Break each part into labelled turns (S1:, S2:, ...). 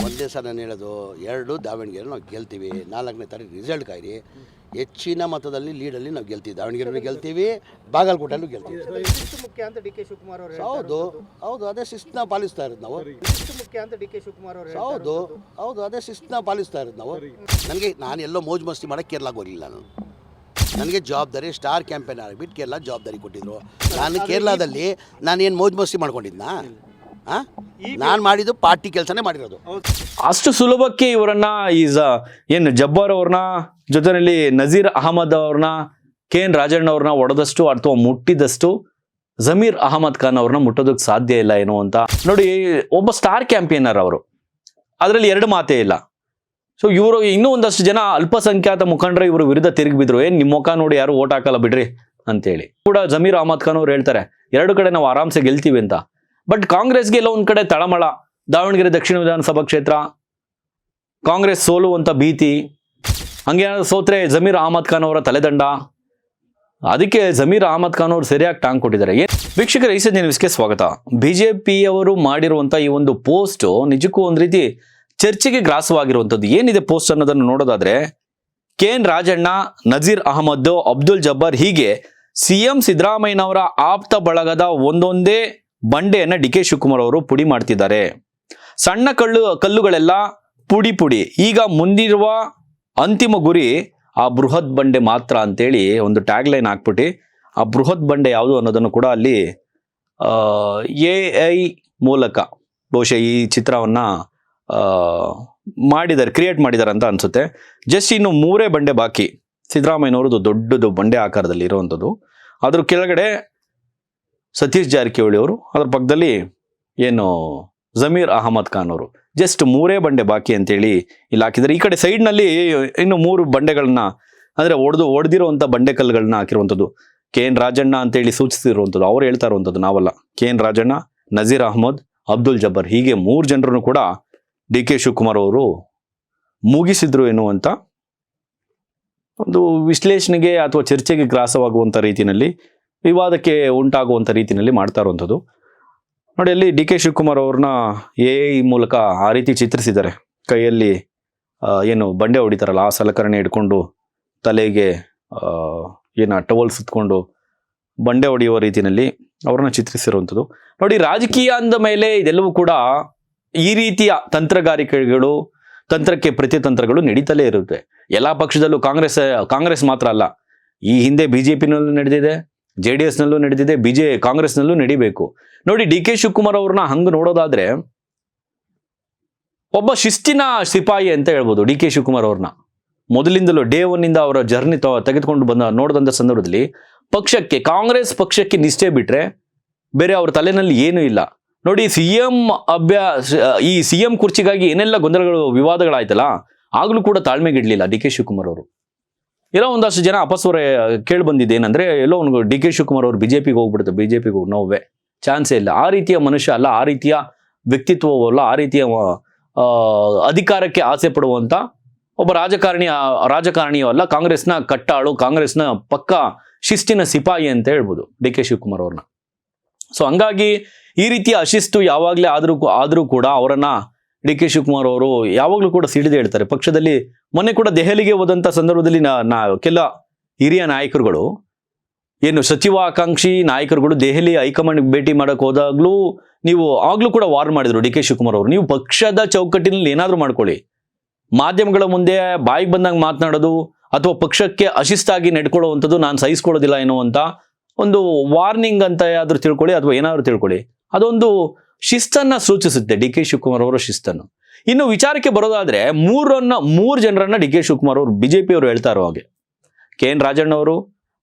S1: ಒಂದೇ ಸಲ ನಾನು ಹೇಳೋದು 2 ದಾವಣಗೆರೆ ನಾವು ಗೆಲ್ತೀವಿ. 4ನೇ ತಾರೀಕು ರಿಸಲ್ಟ್ ಕಾಯಿರಿ. ಹೆಚ್ಚಿನ ಮತದಲ್ಲಿ ಲೀಡಲ್ಲಿ ನಾವು ಗೆಲ್ತೀವಿ. ದಾವಣಗೆರೆಯಲ್ಲಿ ಗೆಲ್ತೀವಿ, ಬಾಗಲಕೋಟೆಲ್ಲೂ ಗೆಲ್ತೀವಿ.
S2: ಮುಖ್ಯ ಅಂತ ಡಿ ಕೆ ಶಿವಕುಮಾರ್ ಅವರು
S1: ಹೌದು ಅದೇ ಶಿಸ್ತನ್ನ ಪಾಲಿಸ್ತಾ ಇರೋದು ನಾವು.
S2: ಮುಖ್ಯ ಅಂತ ಡಿ ಕೆ ಶಿವಕುಮಾರ್ ಅವರು
S1: ಹೌದು ಅದೇ ಶಿಸ್ತನ್ನ ಪಾಲಿಸ್ತಾ ಇರೋದು ನಾವು. ನಾನು ಎಲ್ಲೋ ಮೋಜು ಮಸ್ತಿ ಮಾಡೋಕ್ಕೆ ಕೇರಳಕ್ಕೆ ಹೋಗಲಿಲ್ಲ. ನನಗೆ ಜವಾಬ್ದಾರಿ ಸ್ಟಾರ್ ಕ್ಯಾಂಪೇನ್ ಆಗಿಬಿಟ್ಟು ಕೇರಳ ಜವಾಬ್ದಾರಿ ಕೊಟ್ಟಿದ್ರು. ನಾನು ಕೇರಳದಲ್ಲಿ ನಾನೇನು ಮೋಜು ಮಸ್ತಿ ಮಾಡ್ಕೊಂಡಿದ್ನಾ? ನಾನು ಮಾಡಿದ್ದು ಪಾರ್ಟಿ ಕೆಲಸನೇ ಮಾಡಿರೋದು.
S3: ಅಷ್ಟು ಸುಲಭಕ್ಕೆ ಇವರನ್ನ ಏನು ಜಬ್ಬಾರ್ ಅವ್ರನ್ನ ಜೊತೆಯಲ್ಲಿ ನಜೀರ್ ಅಹಮದ್ ಅವ್ರನ್ನ KN ರಾಜಣ್ಣ ಅವ್ರನ್ನ ಹೊಡೆದಷ್ಟು ಅಥವಾ ಮುಟ್ಟಿದಷ್ಟು ಜಮೀರ್ ಅಹಮದ್ ಖಾನ್ ಅವ್ರನ್ನ ಮುಟ್ಟೋದಕ್ಕೆ ಸಾಧ್ಯ ಇಲ್ಲ ಏನೋ ಅಂತ ನೋಡಿ. ಒಬ್ಬ ಸ್ಟಾರ್ ಕ್ಯಾಂಪೇನರ್ ಅವರು, ಅದರಲ್ಲಿ 2 ಮಾತೇ ಇಲ್ಲ. ಸೊ ಇವರು ಇನ್ನೂ ಒಂದಷ್ಟು ಜನ ಅಲ್ಪಸಂಖ್ಯಾತ ಮುಖಂಡರು ಇವರು ವಿರುದ್ಧ ತಿರುಗಿ ಬಿದ್ರು. ನಿಮ್ಮ ಮುಖ ನೋಡಿ ಯಾರು ಓಟ್ ಹಾಕಲ್ಲ ಬಿಡ್ರಿ ಅಂತೇಳಿ ಕೂಡ ಜಮೀರ್ ಅಹಮದ್ ಖಾನ್ ಅವ್ರು ಹೇಳ್ತಾರೆ 2 ಕಡೆ ನಾವು ಆರಾಮ್ಸೆ ಗೆಲ್ತೀವಿ ಅಂತ. ಬಟ್ ಕಾಂಗ್ರೆಸ್ಗೆ ಎಲ್ಲ ಒಂದ್ ಕಡೆ ತಳಮಳ. ದಾವಣಗೆರೆ ದಕ್ಷಿಣ ವಿಧಾನಸಭಾ ಕ್ಷೇತ್ರ ಕಾಂಗ್ರೆಸ್ ಸೋಲುವಂತ ಭೀತಿ, ಹಂಗೇನಾದ್ರು ಸೋತ್ರೆ ಜಮೀರ್ ಅಹಮದ್ ಖಾನ್ ಅವರ ತಲೆದಂಡ. ಅದಕ್ಕೆ ಜಮೀರ್ ಅಹಮದ್ ಖಾನ್ ಅವರು ಸರಿಯಾಗಿ ಟಾಂಗ್ ಕೊಟ್ಟಿದ್ದಾರೆ. ವೀಕ್ಷಕರ ಈ ಸತಿ ನ್ಯೂಸ್ಗೆ ಸ್ವಾಗತ. ಬಿಜೆಪಿ ಅವರು ಮಾಡಿರುವಂತ ಈ ಒಂದು ಪೋಸ್ಟ್ ನಿಜಕ್ಕೂ ಒಂದ್ ರೀತಿ ಚರ್ಚೆಗೆ ಗ್ರಾಸವಾಗಿರುವಂಥದ್ದು. ಏನಿದೆ ಪೋಸ್ಟ್ ಅನ್ನೋದನ್ನು ನೋಡೋದಾದ್ರೆ, KN ರಾಜಣ್ಣ, ನಜೀರ್ ಅಹಮದ್, ಅಬ್ದುಲ್ ಜಬ್ಬಾರ್ ಹೀಗೆ CM ಸಿದ್ದರಾಮಯ್ಯನವರ ಆಪ್ತ ಬಳಗದ ಒಂದೊಂದೇ ಬಂಡೆಯನ್ನ DK ಶಿವಕುಮಾರ್ ಅವರು ಪುಡಿ ಮಾಡ್ತಿದ್ದಾರೆ. ಸಣ್ಣ ಕಲ್ಲುಗಳೆಲ್ಲ ಪುಡಿ. ಈಗ ಮುಂದಿರುವ ಅಂತಿಮ ಗುರಿ ಆ ಬೃಹತ್ ಬಂಡೆ ಮಾತ್ರ ಅಂತೇಳಿ ಒಂದು ಟ್ಯಾಗ್ ಲೈನ್ ಹಾಕ್ಬಿಟ್ಟು ಆ ಬೃಹತ್ ಬಂಡೆ ಯಾವುದು ಅನ್ನೋದನ್ನು ಕೂಡ ಅಲ್ಲಿ AI ಮೂಲಕ ಬಹುಶಃ ಈ ಚಿತ್ರವನ್ನ ಕ್ರಿಯೇಟ್ ಮಾಡಿದ್ದಾರೆ ಅಂತ ಅನ್ಸುತ್ತೆ. ಜಸ್ಟ್ ಇನ್ನು 3 ಬಂಡೆ ಬಾಕಿ. ಸಿದ್ದರಾಮಯ್ಯನವ್ರದ್ದು ದೊಡ್ಡದು ಬಂಡೆ ಆಕಾರದಲ್ಲಿ ಇರುವಂಥದ್ದು. ಅದ್ರ ಕೆಳಗಡೆ ಸತೀಶ್ ಜಾರಕಿಹೊಳಿ ಅವರು, ಅದ್ರ ಪಕ್ಕದಲ್ಲಿ ಏನು ಜಮೀರ್ ಅಹಮದ್ ಖಾನ್ ಅವರು. ಜಸ್ಟ್ 3 ಬಂಡೆ ಬಾಕಿ ಅಂತೇಳಿ ಇಲ್ಲಿ ಹಾಕಿದ್ದಾರೆ. ಈ ಕಡೆ ಸೈಡ್ ನಲ್ಲಿ ಇನ್ನು 3 ಬಂಡೆಗಳನ್ನ ಅಂದ್ರೆ ಒಡೆದಿರುವಂತ ಬಂಡೆ ಕಲ್ಲುಗಳನ್ನ ಹಾಕಿರುವಂಥದ್ದು. KN ರಾಜಣ್ಣ ಅಂತೇಳಿ ಸೂಚಿಸಿರುವಂಥದ್ದು. ಅವ್ರು ಹೇಳ್ತಾ ಇರುವಂಥದ್ದು, ನಾವಲ್ಲ. KN ರಾಜಣ್ಣ, ನಜೀರ್ ಅಹಮದ್, ಅಬ್ದುಲ್ ಜಬ್ಬಾರ್ ಹೀಗೆ 3 ಜನರನ್ನು ಕೂಡ DK ಶಿವಕುಮಾರ್ ಅವರು ಮುಗಿಸಿದ್ರು ಎನ್ನುವಂತ ಒಂದು ವಿಶ್ಲೇಷಣೆಗೆ ಅಥವಾ ಚರ್ಚೆಗೆ ಗ್ರಾಸವಾಗುವಂತ ರೀತಿಯಲ್ಲಿ, ವಿವಾದಕ್ಕೆ ಉಂಟಾಗುವಂತ ರೀತಿಯಲ್ಲಿ ಮಾಡ್ತಾ ಇರುವಂಥದ್ದು. ನೋಡಿ, ಅಲ್ಲಿ DK ಶಿವಕುಮಾರ್ ಅವ್ರನ್ನ AI ಮೂಲಕ ಆ ರೀತಿ ಚಿತ್ರಿಸಿದ್ದಾರೆ. ಕೈಯಲ್ಲಿ ಏನು ಬಂಡೆ ಹೊಡಿತಾರಲ್ಲ ಆ ಸಲಕರಣೆ ಇಟ್ಕೊಂಡು, ತಲೆಗೆ ಟವಲ್ ಸುತ್ಕೊಂಡು ಬಂಡೆ ಹೊಡೆಯುವ ರೀತಿಯಲ್ಲಿ ಅವ್ರನ್ನ ಚಿತ್ರಿಸಿರುವಂಥದ್ದು. ನೋಡಿ, ರಾಜಕೀಯ ಅಂದ ಮೇಲೆ ಇದೆಲ್ಲವೂ ಕೂಡ ಈ ರೀತಿಯ ತಂತ್ರಗಾರಿಕೆಗಳು, ತಂತ್ರಕ್ಕೆ ಪ್ರತಿತಂತ್ರಗಳು ನಡೀತಲೇ ಇರುತ್ತೆ. ಎಲ್ಲಾ ಪಕ್ಷದಲ್ಲೂ ಕಾಂಗ್ರೆಸ್ ಮಾತ್ರ ಅಲ್ಲ, ಈ ಹಿಂದೆ BJP-ನಲ್ಲೂ ನಡೆದಿದೆ, JDS-ನಲ್ಲೂ ನಡೆದಿದೆ, ಕಾಂಗ್ರೆಸ್ನಲ್ಲೂ ನಡಿಬೇಕು. ನೋಡಿ, DK ಶಿವಕುಮಾರ್ ಅವ್ರನ್ನ ಹಂಗ ನೋಡೋದಾದ್ರೆ ಒಬ್ಬ ಶಿಸ್ತಿನ ಸಿಪಾಯಿ ಅಂತ ಹೇಳ್ಬೋದು. DK ಶಿವಕುಮಾರ್ ಅವ್ರನ್ನ ಮೊದಲಿಂದಲೂ ಡೇ 1 ಇಂದ ಅವರ ಜರ್ನಿ ತೆಗೆದುಕೊಂಡು ನೋಡಿದಂಥ ಸಂದರ್ಭದಲ್ಲಿ ಕಾಂಗ್ರೆಸ್ ಪಕ್ಷಕ್ಕೆ ನಿಷ್ಠೆ ಬಿಟ್ರೆ ಬೇರೆ ಅವ್ರ ತಲೆನಲ್ಲಿ ಏನೂ ಇಲ್ಲ. ನೋಡಿ, ಈ CM ಕುರ್ಚಿಗಾಗಿ ಏನೆಲ್ಲ ಗೊಂದಲಗಳು, ವಿವಾದಗಳಾಯ್ತಲ್ಲ, ಆಗ್ಲೂ ಕೂಡ ತಾಳ್ಮೆಗಿಡ್ಲಿಲ್ಲ DK ಶಿವಕುಮಾರ್ ಅವರು. ಎಲ್ಲೋ ಒಂದಷ್ಟು ಜನ ಅಪಸ್ವರ ಕೇಳಿ ಬಂದಿದೆ. ಏನಂದ್ರೆ ಎಲ್ಲೋ ಒಂದು DK ಶಿವಕುಮಾರ್ ಅವರು ಬಿಜೆಪಿಗೆ ಹೋಗ್ಬಿಡುತ್ತೆ, ಬಿಜೆಪಿಗೆ ನೋವೇ ಚಾನ್ಸೇ ಇಲ್ಲ. ಆ ರೀತಿಯ ಮನುಷ್ಯ ಅಲ್ಲ, ಆ ರೀತಿಯ ವ್ಯಕ್ತಿತ್ವವಲ್ಲ, ಆ ರೀತಿಯ ಅಧಿಕಾರಕ್ಕೆ ಆಸೆ ಪಡುವಂತ ಒಬ್ಬ ರಾಜಕಾರಣಿಯೂ ಅಲ್ಲ. ಕಾಂಗ್ರೆಸ್ನ ಕಟ್ಟಾಳು, ಕಾಂಗ್ರೆಸ್ನ ಪಕ್ಕ ಶಿಸ್ತಿನ ಸಿಪಾಯಿ ಅಂತ ಹೇಳ್ಬೋದು DK ಶಿವಕುಮಾರ್ ಅವ್ರನ್ನ. ಸೊ ಹಂಗಾಗಿ ಈ ರೀತಿಯ ಅಶಿಸ್ತು ಯಾವಾಗಲೇ ಆದ್ರೂ ಕೂಡ ಅವರನ್ನ DK ಶಿವಕುಮಾರ್ ಅವರು ಯಾವಾಗಲೂ ಕೂಡ ಸಿಡಿದು ಹೇಳ್ತಾರೆ. ಪಕ್ಷದಲ್ಲಿ ಮೊನ್ನೆ ಕೂಡ ದೆಹಲಿಗೆ ಹೋದಂತ ಸಂದರ್ಭದಲ್ಲಿ ಕೆಲ ಹಿರಿಯ ನಾಯಕರುಗಳು, ಏನು ಸಚಿವಾಕಾಂಕ್ಷಿ ನಾಯಕರುಗಳು ದೆಹಲಿ ಹೈಕಮಾಂಡ್ ಭೇಟಿ ಮಾಡಕ್ ಹೋದಾಗ್ಲೂ ಆಗ್ಲೂ ಕೂಡ ವಾರ್ ಮಾಡಿದ್ರು DK ಶಿವಕುಮಾರ್ ಅವರು. ನೀವು ಪಕ್ಷದ ಚೌಕಟ್ಟಿನಲ್ಲಿ ಏನಾದ್ರೂ ಮಾಡ್ಕೊಳ್ಳಿ, ಮಾಧ್ಯಮಗಳ ಮುಂದೆ ಬಾಯಿಗೆ ಬಂದಂಗೆ ಮಾತನಾಡೋದು ಅಥವಾ ಪಕ್ಷಕ್ಕೆ ಅಶಿಸ್ತಾಗಿ ನಡ್ಕೊಳ್ಳುವಂಥದ್ದು ನಾನು ಸಹಿಸ್ಕೊಳ್ಳೋದಿಲ್ಲ ಎನ್ನುವಂತ ಒಂದು ವಾರ್ನಿಂಗ್ ಅಂತ ಯಾವ್ದಾದ್ರು ತಿಳ್ಕೊಳ್ಳಿ ಅಥವಾ ಏನಾದ್ರು ತಿಳ್ಕೊಳ್ಳಿ, ಅದೊಂದು ಶಿಸ್ತನ್ನ ಸೂಚಿಸುತ್ತೆ, DK ಶಿವಕುಮಾರ್ ಅವರ ಶಿಸ್ತನ್ನು. ಇನ್ನು ವಿಚಾರಕ್ಕೆ ಬರೋದಾದ್ರೆ 3 ಜನರನ್ನ DK ಶಿವಕುಮಾರ್ ಅವರು ಬಿಜೆಪಿ ಅವರು ಹೇಳ್ತಾ ಇರೋ ಹಾಗೆ, KN ರಾಜಣ್ಣ ಅವರು,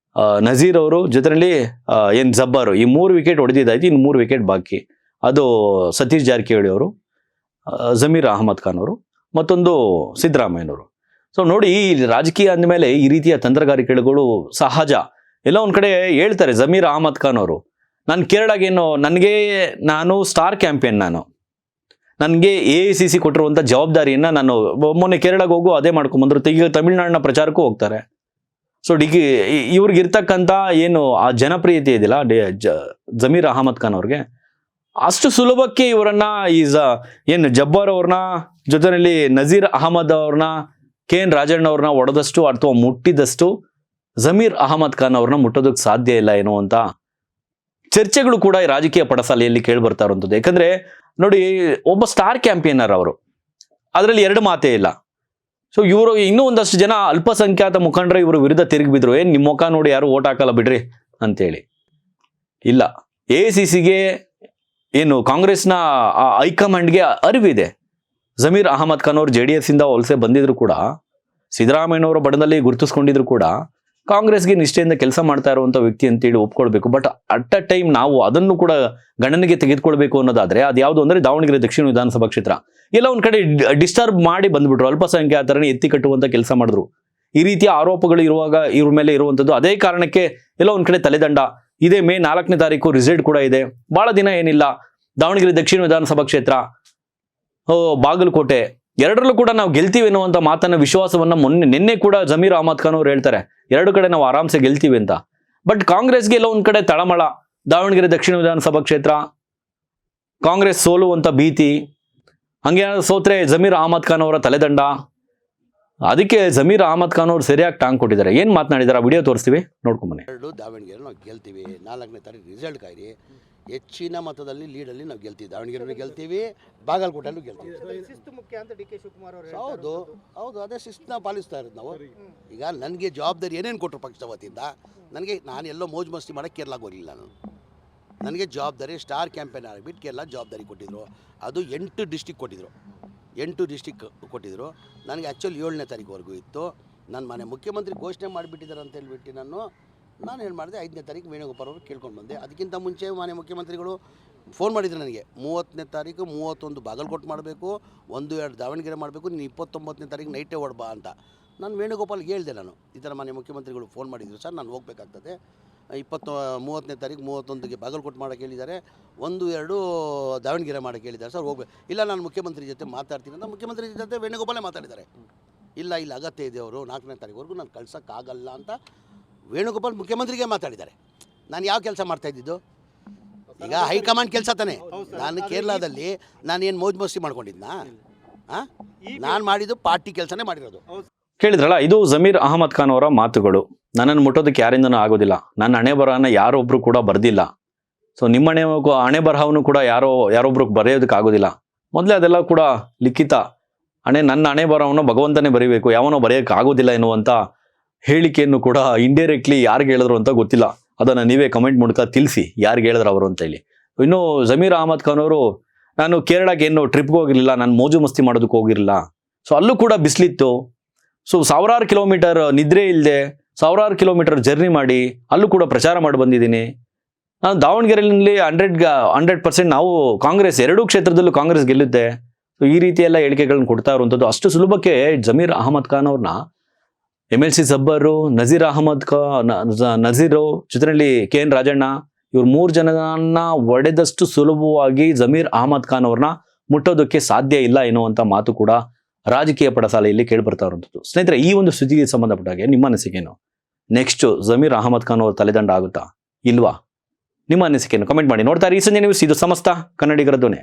S3: ನಜೀರ್ ಅವರು, ಜೊತೆಯಲ್ಲಿ ಜಬ್ಬಾರ್, ಈ 3 ವಿಕೆಟ್ ಹೊಡೆದಿದ್ದಾಯ್ತು, ಇನ್ನು 3 ವಿಕೆಟ್ ಬಾಕಿ. ಅದು ಸತೀಶ್ ಜಾರಕಿಹೊಳಿ ಅವರು, ಜಮೀರ್ ಅಹಮದ್ ಖಾನ್ ಅವರು, ಮತ್ತೊಂದು ಸಿದ್ದರಾಮಯ್ಯನವರು. ಸೊ ನೋಡಿ, ಈ ರಾಜಕೀಯ ಅಂದಮೇಲೆ ಈ ರೀತಿಯ ತಂತ್ರಗಾರಿಕೆಗಳು ಸಹಜ. ಎಲ್ಲ ಒಂದ್ ಕಡೆ ಹೇಳ್ತಾರೆ ಜಮೀರ್ ಅಹಮದ್ ಖಾನ್ ಅವರು, ನಾನು ಸ್ಟಾರ್ ಕ್ಯಾಂಪೇನ್, ನನಗೆ AICC ಕೊಟ್ಟಿರುವಂಥ ಜವಾಬ್ದಾರಿಯನ್ನು ನಾನು ಮೊನ್ನೆ ಕೇರಳಕ್ಕೆ ಹೋಗು ಅದೇ ಮಾಡ್ಕೊಂಬಂದ್ರು. ಈಗ ತಮಿಳ್ನಾಡಿನ ಪ್ರಚಾರಕ್ಕೂ ಹೋಗ್ತಾರೆ. ಸೊ ಇವ್ರಿಗಿರ್ತಕ್ಕಂಥ ಏನು ಆ ಜನಪ್ರಿಯತೆ ಇದೆಯಲ್ಲ ಜಮೀರ್ ಅಹಮದ್ ಖಾನ್ ಅವ್ರಿಗೆ, ಅಷ್ಟು ಸುಲಭಕ್ಕೆ ಇವರನ್ನ ಏನು ಜಬ್ಬಾರ್ ಅವ್ರನ್ನ ಜೊತೆಯಲ್ಲಿ ನಜೀರ್ ಅಹಮದ್ ಅವ್ರನ್ನ KN ರಾಜಣ್ಣ ಅವ್ರನ್ನ ಒಡೆದಷ್ಟು ಅಥವಾ ಮುಟ್ಟಿದಷ್ಟು ಜಮೀರ್ ಅಹಮದ್ ಖಾನ್ ಅವ್ರನ್ನ ಮುಟ್ಟೋದಕ್ಕೆ ಸಾಧ್ಯ ಇಲ್ಲ ಏನೋ ಅಂತ ಚರ್ಚೆಗಳು ಕೂಡ ಈ ರಾಜಕೀಯ ಪಡಸಾಲೆಯಲ್ಲಿ ಕೇಳಿ ಬರ್ತಾ ಇರುವಂಥದ್ದು. ಯಾಕಂದ್ರೆ ನೋಡಿ, ಒಬ್ಬ ಸ್ಟಾರ್ ಕ್ಯಾಂಪೇನರ್ ಅವರು, ಅದರಲ್ಲಿ ಎರಡು ಮಾತೇ ಇಲ್ಲ. ಸೊ ಇವರು ಇನ್ನೂ ಒಂದಷ್ಟು ಜನ ಅಲ್ಪಸಂಖ್ಯಾತ ಮುಖಂಡರು ಇವರು ವಿರುದ್ಧ ತಿರುಗಿ ಬಿದ್ರು, ಏನ್ ನಿಮ್ಮ ಮುಖ ನೋಡಿ ಯಾರು ಓಟ್ ಹಾಕಲ್ಲ ಬಿಡ್ರಿ ಅಂತೇಳಿ. ಇಲ್ಲ, AICCಗೆ ಏನು ಕಾಂಗ್ರೆಸ್ನ ಹೈಕಮಾಂಡ್ಗೆ ಅರಿವಿದೆ. ಜಮೀರ್ ಅಹಮದ್ ಖಾನ್ ಅವರು JDS ಇಂದ ವಲಸೆ ಬಂದಿದ್ರು ಕೂಡ, ಸಿದ್ದರಾಮಯ್ಯನವರ ಬಡದಲ್ಲಿ ಗುರುತಿಸ್ಕೊಂಡಿದ್ರು ಕೂಡ ಕಾಂಗ್ರೆಸ್ಗೆ ನಿಷ್ಠೆಯಿಂದ ಕೆಲಸ ಮಾಡ್ತಾ ಇರುವಂಥ ವ್ಯಕ್ತಿ ಅಂತೇಳಿ ಒಪ್ಕೊಳ್ಬೇಕು. ಬಟ್ ಅಟ್ ಅ ಟೈಮ್ ನಾವು ಅದನ್ನು ಕೂಡ ಗಣನೆಗೆ ತೆಗೆದುಕೊಳ್ಬೇಕು ಅನ್ನೋದಾದ್ರೆ ಅದು ಯಾವುದು ಅಂದ್ರೆ ದಾವಣಗೆರೆ ದಕ್ಷಿಣ ವಿಧಾನಸಭಾ ಕ್ಷೇತ್ರ ಎಲ್ಲ ಒಂದ್ ಕಡೆ ಡಿಸ್ಟರ್ಬ್ ಮಾಡಿ ಬಂದ್ಬಿಟ್ರು, ಅಲ್ಪಸಂಖ್ಯಾತರನ್ನ ಎತ್ತಿ ಕಟ್ಟುವಂತ ಕೆಲಸ ಮಾಡಿದ್ರು. ಈ ರೀತಿಯ ಆರೋಪಗಳು ಇರುವಾಗ ಇವ್ರ ಮೇಲೆ ಇರುವಂತದ್ದು, ಅದೇ ಕಾರಣಕ್ಕೆ ಎಲ್ಲ ಒಂದ್ ಕಡೆ ತಲೆದಂಡ. ಇದೇ ಮೇ 4ನೇ ತಾರೀಕು ರಿಸಲ್ಟ್ ಕೂಡ ಇದೆ, ಬಹಳ ದಿನ ಏನಿಲ್ಲ. ದಾವಣಗೆರೆ ದಕ್ಷಿಣ ವಿಧಾನಸಭಾ ಕ್ಷೇತ್ರ, ಬಾಗಲಕೋಟೆ ಎರಡರಲ್ಲೂ ಕೂಡ ನಾವು ಗೆಲ್ತೀವಿ ಅನ್ನುವಂಥ ಮಾತನ್ನ ವಿಶ್ವಾಸವನ್ನ ನಿನ್ನೆ ಕೂಡ ಜಮೀರ್ ಅಹಮದ್ ಖಾನ್ ಅವ್ರು ಹೇಳ್ತಾರೆ, ಎರಡು ಕಡೆ ನಾವು ಆರಾಮ್ಸೆ ಗೆಲ್ತೀವಿ ಅಂತ. ಬಟ್ ಕಾಂಗ್ರೆಸ್ಗೆ ಎಲ್ಲ ಒಂದ್ ಕಡೆ ತಳಮಳ. ದಾವಣಗೆರೆ ದಕ್ಷಿಣ ವಿಧಾನಸಭಾ ಕ್ಷೇತ್ರ ಕಾಂಗ್ರೆಸ್ ಸೋಲುವಂತ ಭೀತಿ, ಹಂಗೇನಾದ್ರು ಸೋತ್ರೆ ಜಮೀರ್ ಅಹಮದ್ ಖಾನ್ ಅವರ ತಲೆದಂಡ. ಅದಕ್ಕೆ ಜಮೀರ್ ಅಹಮದ್ ಖಾನ್ ಅವರು ಸರಿಯಾಗಿ ಟಾಂಗ್ ಕೊಟ್ಟಿದ್ದಾರೆ. ಏನ್ ಮಾತನಾಡಿದಾರೆ ವಿಡಿಯೋ ತೋರಿಸ್ತೀವಿ, ನೋಡ್ಕೊಂಬನ್ನಿ.
S1: ದಾವಣಗೆರೆ ನಾವು ಗೆಲ್ತೀವಿ, 4ನೇ ತಾರೀಕು ರಿಸಲ್ಟ್ ಕಾಯಿರಿ, ಹೆಚ್ಚಿನ ಮತದಲ್ಲಿ ಲೀಡಲ್ಲಿ ನಾವು ಗೆಲ್ತೀವಿ. ದಾವಣಗೆರೆ ಗೆಲ್ತೀವಿ, ಬಾಗಲಕೋಟೆಲ್ಲೂ ಗೆಲ್ತೀವಿ.
S2: ಶಿಸ್ತು ಮುಖ್ಯ ಅಂತ DK ಶಿವಕುಮಾರ್ ಅವರು
S1: ಹೌದು ಹೌದು, ಅದೇ ಶಿಸ್ತನ್ನ ಪಾಲಿಸ್ತಾ ಇರೋದು ನಾವು. ಈಗ ನನಗೆ ಜವಾಬ್ದಾರಿ ಏನೇನು ಕೊಟ್ಟರು ಪಕ್ಷದ ವತಿಯಿಂದ, ನನಗೆ ನಾನು ಎಲ್ಲೋ ಮೋಜು ಮಸ್ತಿ ಮಾಡೋಕ್ಕೆ ಕೇರಳಕ್ಕೆ ಹೋಗಲಿಲ್ಲ. ನನಗೆ ಜವಾಬ್ದಾರಿ ಸ್ಟಾರ್ ಕ್ಯಾಂಪೇನ್ ಆಗಿಬಿಟ್ಟು ಕೇರಳ ಜವಾಬ್ದಾರಿ ಕೊಟ್ಟಿದ್ದರು. ಅದು 8 ಡಿಸ್ಟಿಕ್ ಕೊಟ್ಟಿದ್ದರು, 8 ಡಿಸ್ಟಿಕ್ ಕೊಟ್ಟಿದ್ದರು. ನನಗೆ ಆ್ಯಕ್ಚುಲಿ 7ನೇ ತಾರೀಕುವರೆಗೂ ಇತ್ತು. ನನ್ನ ಮನೆ ಮುಖ್ಯಮಂತ್ರಿ ಘೋಷಣೆ ಮಾಡಿಬಿಟ್ಟಿದ್ದಾರೆ ಅಂತ ಹೇಳ್ಬಿಟ್ಟು ನಾನು ಏನು ಮಾಡಿದೆ, 5ನೇ ತಾರೀಕು ವೇಣುಗೋಪಾಲ್ ಅವರು ಕೇಳ್ಕೊಂಡು ಬಂದೆ. ಅದಕ್ಕಿಂತ ಮುಂಚೆ ಮಾನ್ಯ ಮುಖ್ಯಮಂತ್ರಿಗಳು ಫೋನ್ ಮಾಡಿದ್ರು ನನಗೆ, 30ನೇ ತಾರೀಕು 31 ಬಾಗಲಕೋಟೆ ಮಾಡಬೇಕು, 1-2 ದಾವಣಗೆರೆ ಮಾಡಬೇಕು, ನೀನು 29ನೇ ತಾರೀಕು ನೈಟೇ ಹೊಡ್ಬಾ ಅಂತ. ನಾನು ವೇಣುಗೋಪಾಲ್ಗೆ ಹೇಳಿದೆ, ನಾನು ಈ ಥರ ಮಾನ್ಯ ಮುಖ್ಯಮಂತ್ರಿಗಳು ಫೋನ್ ಮಾಡಿದ್ರು, ಸರ್ ನಾನು ಹೋಗಬೇಕಾಗ್ತದೆ, 30ನೇ ತಾರೀಕು 31ಗೆ ಬಾಗಲಕೋಟೆ ಮಾಡೋಕ್ಕೆ ಹೇಳಿದ್ದಾರೆ, 1-2 ದಾವಣಗೆರೆ ಮಾಡೋಕ್ಕೆ ಹೇಳಿದ್ದಾರೆ ಸರ್, ಹೋಗ್ಬೇಕು. ಇಲ್ಲ ನಾನು ಮುಖ್ಯಮಂತ್ರಿ ಜೊತೆ ಮಾತಾಡ್ತೀನಿ ಅಂತ ಮುಖ್ಯಮಂತ್ರಿ ಜೊತೆ ವೇಣುಗೋಪಾಲೇ ಮಾತಾಡಿದ್ದಾರೆ. ಇಲ್ಲ ಅಗತ್ಯ ಇದೆ, ಅವರು 4ನೇ ತಾರೀಕುವರೆಗೂ ನಾನು ಕಳ್ಸೋಕ್ಕಾಗಲ್ಲ ಅಂತ ವೇಣುಗೋಪಾಲ್ ಮುಖ್ಯಮಂತ್ರಿಗೆ ಮಾತಾಡಿದ್ದಾರೆ. ನಾನು ಯಾವ ಕೆಲಸ ಮಾಡ್ತಾ ಇದ್ದಿದ್ದು? ಈಗ ಹೈಕಮಾಂಡ್ ಕೆಲಸ ತಾನೆ. ನಾನು ಕೇರಳದಲ್ಲಿ ನಾನೇನು ಮೋಜು ಮಸ್ತಿ ಮಾಡ್ಕೊಂಡಿದ್ನಾ? ನಾನು ಮಾಡಿದ್ದು ಪಾರ್ಟಿ ಕೆಲಸನೇ ಮಾಡಿರೋದು.
S3: ಕೇಳಿದ್ರಲ್ಲ, ಇದು ಜಮೀರ್ ಅಹಮದ್ ಖಾನ್ ಅವರ ಮಾತುಗಳು. ನನ್ನನ್ನು ಮುಟ್ಟೋದಕ್ಕೆ ಯಾರಿಂದನೂ ಆಗೋದಿಲ್ಲ, ನನ್ನ ಹಣೆ ಬರಹನ ಯಾರೊಬ್ರು ಕೂಡ ಬರ್ದಿಲ್ಲ. ಸೊ ನಿಮ್ಮ ಹಣೆ ಬರಹವನ್ನು ಕೂಡ ಯಾರೊಬ್ರು ಬರೆಯೋದಕ್ಕೆ ಆಗೋದಿಲ್ಲ. ಮೊದಲೇ ಅದೆಲ್ಲ ಕೂಡ ಲಿಖಿತ. ನನ್ನ ಹಣೆ ಬರಹವನ್ನು ಭಗವಂತನೇ ಬರೀಬೇಕು, ಯಾವನೋ ಬರೆಯೋಕ್ಕೆ ಆಗೋದಿಲ್ಲ ಎನ್ನುವಂಥ ಹೇಳಿಕೆಯನ್ನು ಕೂಡ ಇಂಡೈರೆಕ್ಟ್ಲಿ ಯಾರಿಗೆ ಹೇಳಿದ್ರು ಅಂತ ಗೊತ್ತಿಲ್ಲ. ಅದನ್ನು ನೀವೇ ಕಮೆಂಟ್ ಮೂಲಕ ತಿಳಿಸಿ ಯಾರಿಗೆ ಹೇಳಿದ್ರು ಅವರು ಅಂತ ಹೇಳಿ. ಇನ್ನು ಜಮೀರ್ ಅಹಮದ್ ಖಾನ್ ಅವರು, ನಾನು ಕೇರಳಕ್ಕೆ ಏನು ಟ್ರಿಪ್ಗೆ ಹೋಗಿರಲಿಲ್ಲ, ನಾನು ಮೋಜು ಮಸ್ತಿ ಮಾಡೋದಕ್ಕೆ ಹೋಗಿರಲಿಲ್ಲ. ಸೊ ಅಲ್ಲೂ ಕೂಡ ಬಿಸಿಲಿತ್ತು. ಸೊ 1000 ಕಿಲೋಮೀಟರ್ ನಿದ್ರೆ ಇಲ್ಲದೆ 1000 ಕಿಲೋಮೀಟರ್ ಜರ್ನಿ ಮಾಡಿ ಅಲ್ಲೂ ಕೂಡ ಪ್ರಚಾರ ಮಾಡಿ ಬಂದಿದ್ದೀನಿ. ನಾನು ದಾವಣಗೆರೆಯಲ್ಲಿ 100% ನಾವು ಕಾಂಗ್ರೆಸ್, 2 ಕ್ಷೇತ್ರದಲ್ಲೂ ಕಾಂಗ್ರೆಸ್ ಗೆಲ್ಲುತ್ತೆ. ಸೊ ಈ ರೀತಿ ಎಲ್ಲ ಹೇಳಿಕೆಗಳನ್ನ ಕೊಡ್ತಾ ಇರುವಂಥದ್ದು. ಅಷ್ಟು ಸುಲಭಕ್ಕೆ ಜಮೀರ್ ಅಹಮದ್ ಖಾನ್ ಅವ್ರನ್ನ MLC ಜಬ್ಬರು, ನಜೀರ್ ಅಹಮದ್ ನಜೀರು, ಜೊತೆಯಲ್ಲಿ KN ರಾಜಣ್ಣ, ಇವ್ರು 3 ಜನನ ಒಡೆದಷ್ಟು ಸುಲಭವಾಗಿ ಜಮೀರ್ ಅಹಮದ್ ಖಾನ್ ಅವ್ರನ್ನ ಮುಟ್ಟೋದಕ್ಕೆ ಸಾಧ್ಯ ಇಲ್ಲ ಎನ್ನುವಂಥ ಮಾತು ಕೂಡ ರಾಜಕೀಯ ಪಡಸಾಲೆಯಲ್ಲಿ ಕೇಳಿಬರ್ತಾ ಇರುವಂಥದ್ದು. ಸ್ನೇಹಿತರೆ, ಈ ಒಂದು ಸ್ಥಿತಿಗೆ ಸಂಬಂಧಪಟ್ಟಾಗೆ ನಿಮ್ಮ ಅನಿಸಿಕೆನು? ನೆಕ್ಸ್ಟ್ ಜಮೀರ್ ಅಹಮದ್ ಖಾನ್ ಅವ್ರ ತಲೆದಂಡ ಆಗುತ್ತಾ ಇಲ್ವಾ? ನಿಮ್ಮ ಅನಿಸಿಕೆಯನ್ನು ಕಮೆಂಟ್ ಮಾಡಿ. ನೋಡ್ತಾರೆ ಈ ಸಂಜೆ ನ್ಯೂಸ್, ಇದು ಸಮಸ್ತ ಕನ್ನಡಿಗರ ಧ್ವನಿ.